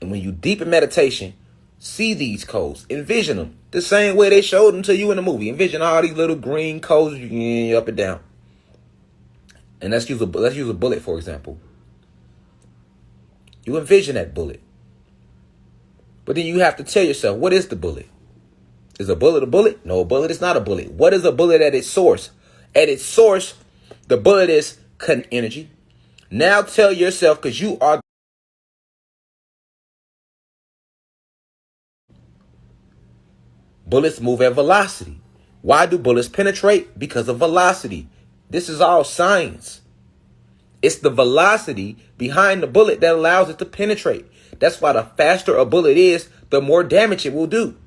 And when you deep in meditation, see these codes, envision them the same way they showed them to you in the movie. Envision all these little green codes up and down. And let's use a bullet, for example. You envision that bullet. But then you have to tell yourself, what is the bullet? Is a bullet a bullet? No, a bullet is not a bullet. What is a bullet at its source? At its source, the bullet is energy. Now tell yourself, because you are. Bullets move at velocity. Why do bullets penetrate? Because of velocity. This is all science. It's the velocity behind the bullet that allows it to penetrate. That's why the faster a bullet is, the more damage it will do.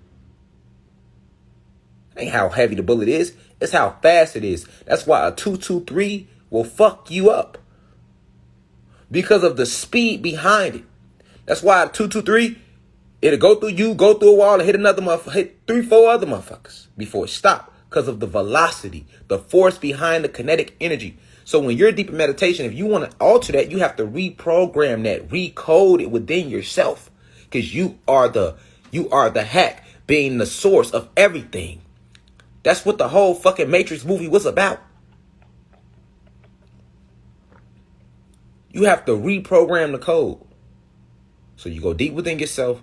Ain't how heavy the bullet is, it's how fast it is. That's why a 223 will fuck you up. Because of the speed behind it. That's why a 223, it'll go through you, go through a wall, and hit another motherfucker, hit 3-4 other motherfuckers before it stops. Because of the velocity, the force behind the kinetic energy. So when you're deep in meditation, if you want to alter that, you have to reprogram that, recode it within yourself. Because you are the hack, being the source of everything. That's what the whole fucking Matrix movie was about. You have to reprogram the code. So you go deep within yourself.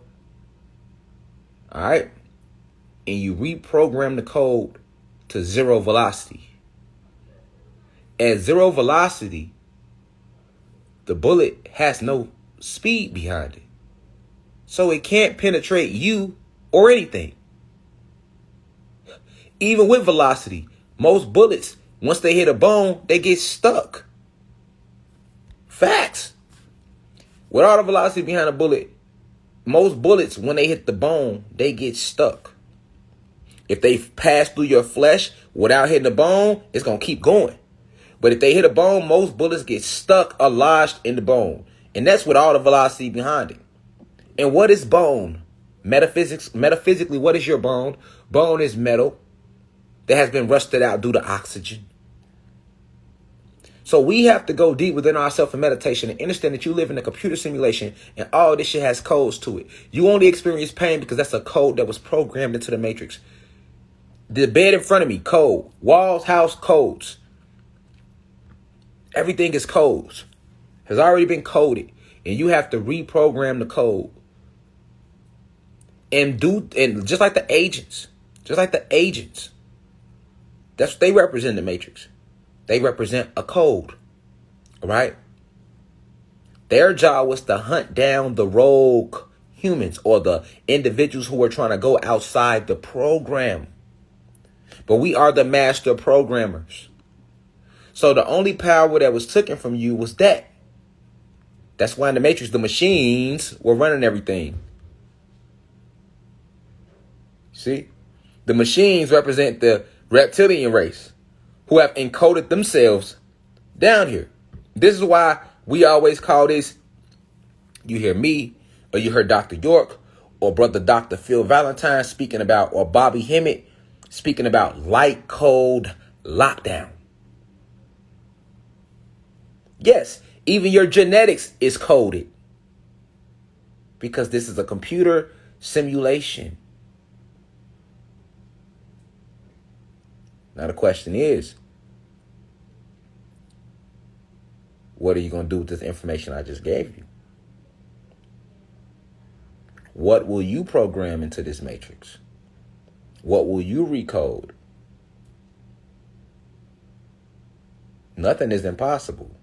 All right. And you reprogram the code to zero velocity. At zero velocity, the bullet has no speed behind it. So it can't penetrate you or anything. Even with velocity, most bullets, once they hit a bone, they get stuck. Facts. With all the velocity behind a bullet, most bullets, when they hit the bone, they get stuck. If they pass through your flesh without hitting the bone, it's going to keep going. But if they hit a bone, most bullets get stuck or lodged in the bone. And that's with all the velocity behind it. And what is bone? Metaphysically, what is your bone? Bone is metal that has been rusted out due to oxygen. So we have to go deep within ourselves in meditation and understand that you live in a computer simulation and all this shit has codes to it. You only experience pain because that's a code that was programmed into the matrix. The bed in front of me, code. Walls, house, codes. Everything is codes. Has already been coded. And you have to reprogram the code. And just like the agents. That's what they represent in the matrix. They represent a code. Right? Their job was to hunt down the rogue humans or the individuals who were trying to go outside the program. But we are the master programmers. So the only power that was taken from you was that. That's why in the Matrix, the machines were running everything. See? The machines represent the reptilian race who have encoded themselves down here. This is why we always call this, you hear me, or you heard Dr. York, or Brother Dr. Phil Valentine speaking about, or Bobby Hemmett speaking about light code lockdown. Yes, even your genetics is coded. Because this is a computer simulation. Now the question is, what are you going to do with this information I just gave you? What will you program into this matrix? What will you recode? Nothing is impossible.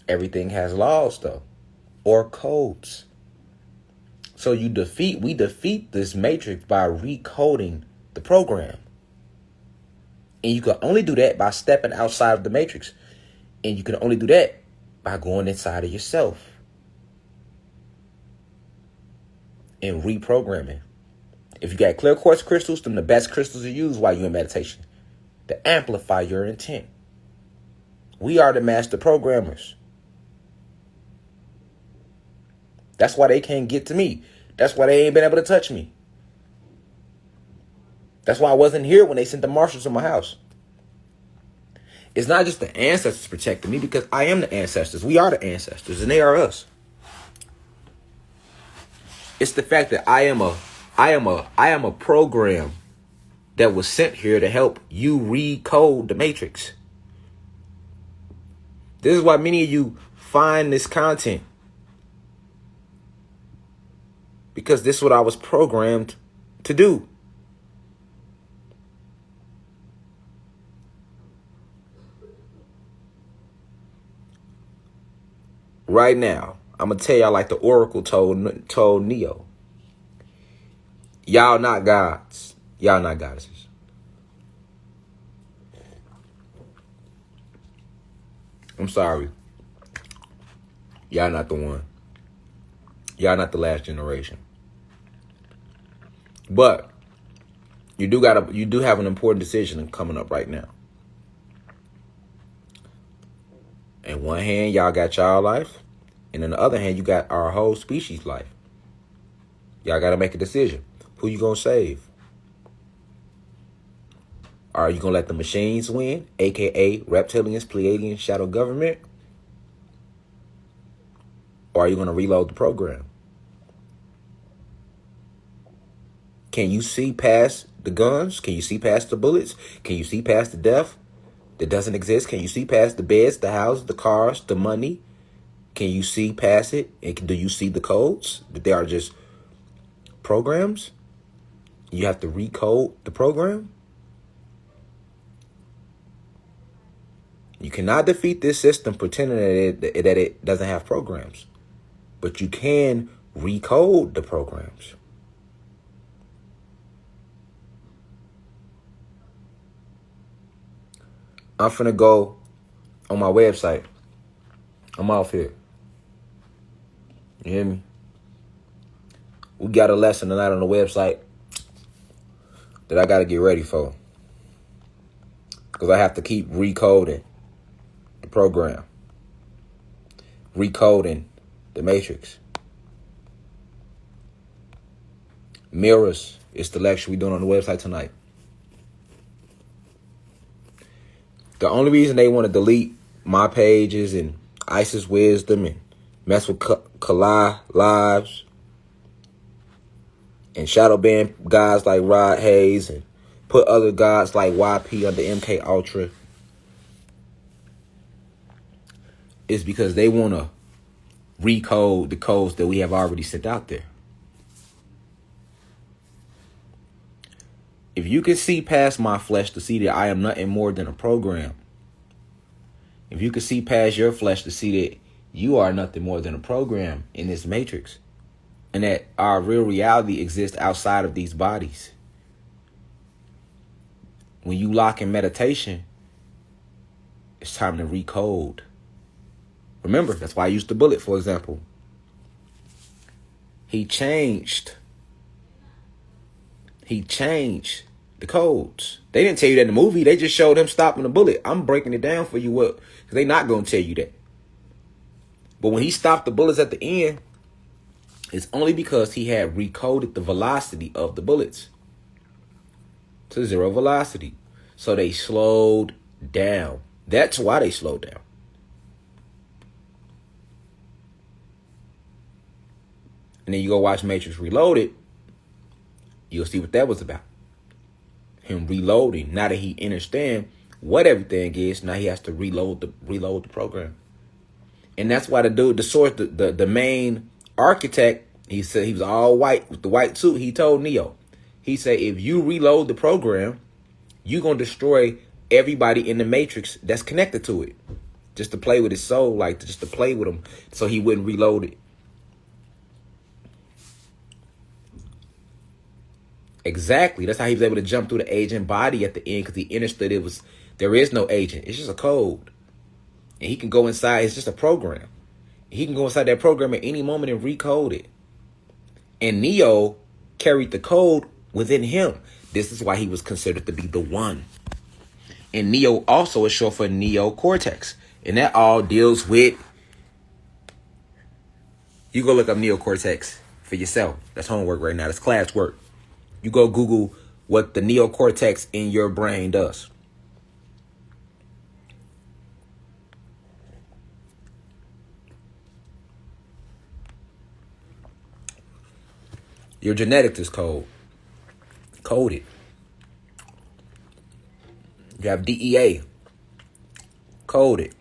Everything has laws, though, or codes. So we defeat this matrix by recoding the program. And you can only do that by stepping outside of the matrix. And you can only do that by going inside of yourself and reprogramming. If you got clear quartz crystals, then the best crystals to use while you're in meditation to amplify your intent. We are the master programmers. That's why they can't get to me. That's why they ain't been able to touch me. That's why I wasn't here when they sent the marshals to my house. It's not just the ancestors protecting me, because I am the ancestors. We are the ancestors, and they are us. It's the fact that I am a program that was sent here to help you recode the matrix. This is why many of you find this content, because this is what I was programmed to do. Right now, I'm going to tell y'all like the Oracle told Neo. Y'all not gods. Y'all not goddesses. I'm sorry. Y'all not the one. Y'all not the last generation. But you do have an important decision coming up right now. In one hand, y'all got y'all life. And in the other hand, you got our whole species' life. Y'all got to make a decision. Who you going to save? Are you going to let the machines win, a.k.a. reptilians, Pleiadians, shadow government? Or are you going to reload the program? Can you see past the guns? Can you see past the bullets? Can you see past the death that doesn't exist? Can you see past the beds, the houses, the cars, the money? Can you see past it? And do you see the codes? That they are just programs? You have to recode the program? You cannot defeat this system pretending that it doesn't have programs. But you can recode the programs. I'm finna go on my website. I'm off here. You hear me? We got a lesson tonight on the website that I got to get ready for. Because I have to keep recoding the program. Recoding the matrix. Mirrors is the lecture we're doing on the website tonight. The only reason they want to delete my pages and Isis Wisdom and mess with Kalai Lives and shadow ban guys like Rod Hayes and put other guys like YP under MK Ultra is because they want to recode the codes that we have already sent out there. If you can see past my flesh to see that I am nothing more than a program, if you can see past your flesh to see that you are nothing more than a program in this matrix, and that our real reality exists outside of these bodies. When you lock in meditation, it's time to recode. Remember, that's why I used the bullet, for example. He changed the codes. They didn't tell you that in the movie. They just showed him stopping the bullet. I'm breaking it down for you, because they're not going to tell you that. But when he stopped the bullets at the end, it's only because he had recoded the velocity of the bullets to 0 velocity. So they slowed down. That's why they slowed down. And then you go watch Matrix Reloaded, you'll see what that was about. Him reloading. Now that he understands what everything is, now he has to reload the program. And that's why the dude, the source, the main architect, he said he was all white with the white suit. He told Neo, he said, if you reload the program, you're going to destroy everybody in the Matrix that's connected to it. Just to play with his soul, like just to play with him so he wouldn't reload it. Exactly. That's how he was able to jump through the agent body at the end, because he understood there is no agent. It's just a code. And he can go inside. It's just a program. He can go inside that program at any moment and recode it. And Neo carried the code within him. This is why he was considered to be the one. And Neo also is short for neocortex. And that all deals with... You go look up neocortex for yourself. That's homework right now. That's class work. You go Google what the neocortex in your brain does. Your genetics is coded. You have DEA, coded.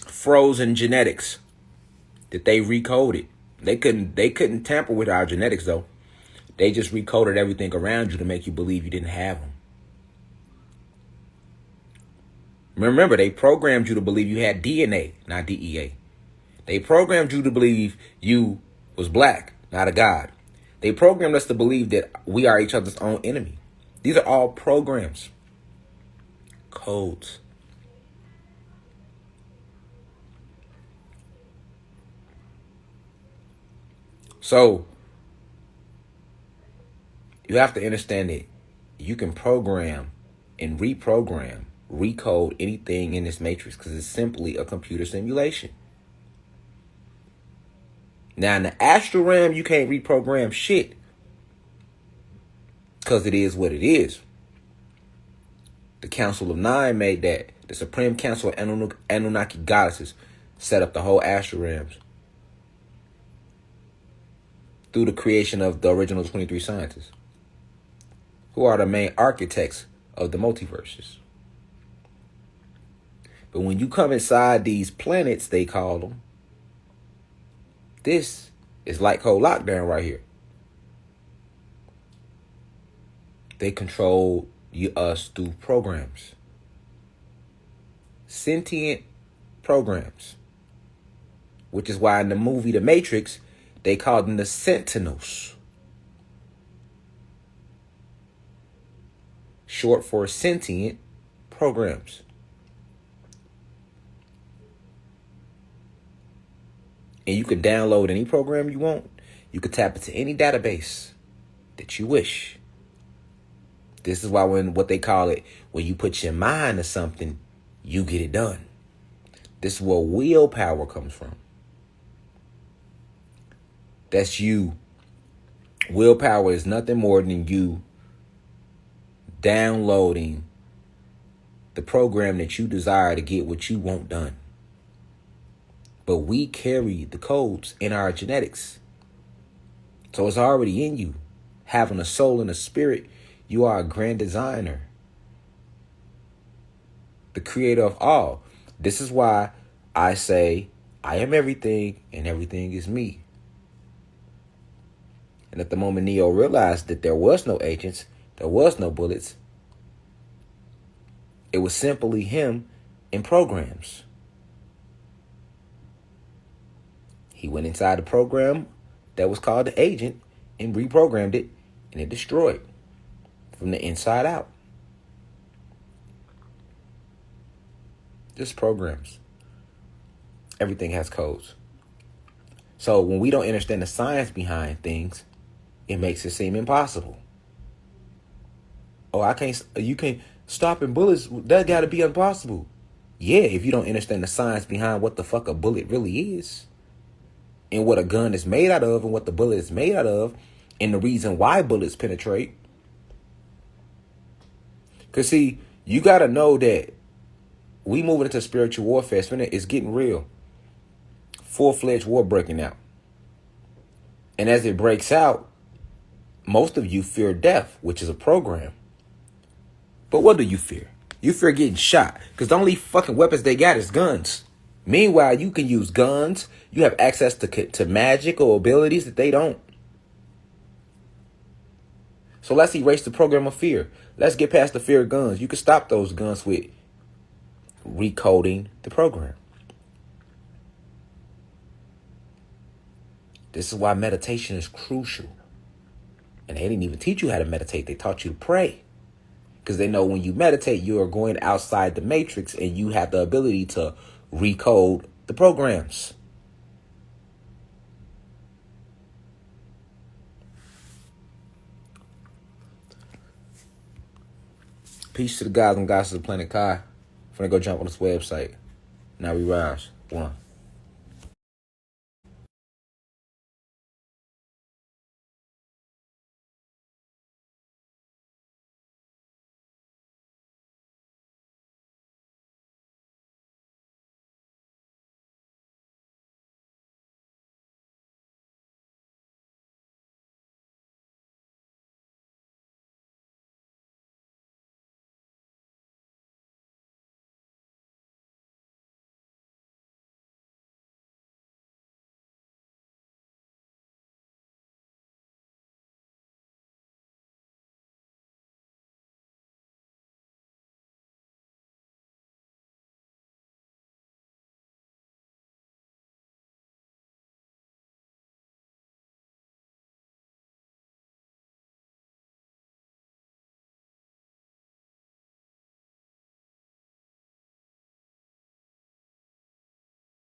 Frozen genetics that they recoded. They couldn't tamper with our genetics though. They just recoded everything around you to make you believe you didn't have them. Remember, they programmed you to believe you had DNA, not DEA. They programmed you to believe you was black, not a god. They programmed us to believe that we are each other's own enemy. These are all programs, codes. So you have to understand that you can program and reprogram, recode anything in this matrix because it's simply a computer simulation. Now, in the astral realm, you can't reprogram shit because it is what it is. The Council of Nine made that. The Supreme Council of Anunnaki goddesses set up the whole astral realms through the creation of the original 23 scientists, who are the main architects of the multiverses. But when you come inside these planets, they call them, this is like code lockdown right here. They control us through programs. Sentient programs. Which is why in the movie The Matrix, they called them the Sentinels. Short for sentient programs. And you can download any program you want. You can tap into any database that you wish. This is why what they call it, when you put your mind to something, you get it done. This is where willpower comes from. That's you. Willpower is nothing more than you downloading the program that you desire to get what you want done. But we carry the codes in our genetics. So it's already in you. Having a soul and a spirit, you are a grand designer. The creator of all. This is why I say I am everything and everything is me. And at the moment Neo realized that there was no agents, there was no bullets, it was simply him in programs. He went inside the program that was called the agent and reprogrammed it, and it destroyed from the inside out. Just programs. Everything has codes. So when we don't understand the science behind things, it makes it seem impossible. Oh, you can't stopping bullets. That got to be impossible. Yeah, if you don't understand the science behind what the fuck a bullet really is, and what a gun is made out of, and what the bullet is made out of, and the reason why bullets penetrate. Because, see, you got to know that we moving into spiritual warfare. It's getting real. Full-fledged war breaking out. And as it breaks out, most of you fear death, which is a program. But what do you fear? You fear getting shot. Because the only fucking weapons they got is guns. Meanwhile, you can use guns. You have access to magic or abilities that they don't. So let's erase the program of fear. Let's get past the fear of guns. You can stop those guns with recoding the program. This is why meditation is crucial. And they didn't even teach you how to meditate. They taught you to pray. Because they know when you meditate, you are going outside the matrix and you have the ability to recode the programs. Peace to the guys and goddesses of Planet Kai. I'm gonna go jump on this website. Now we rise. 1.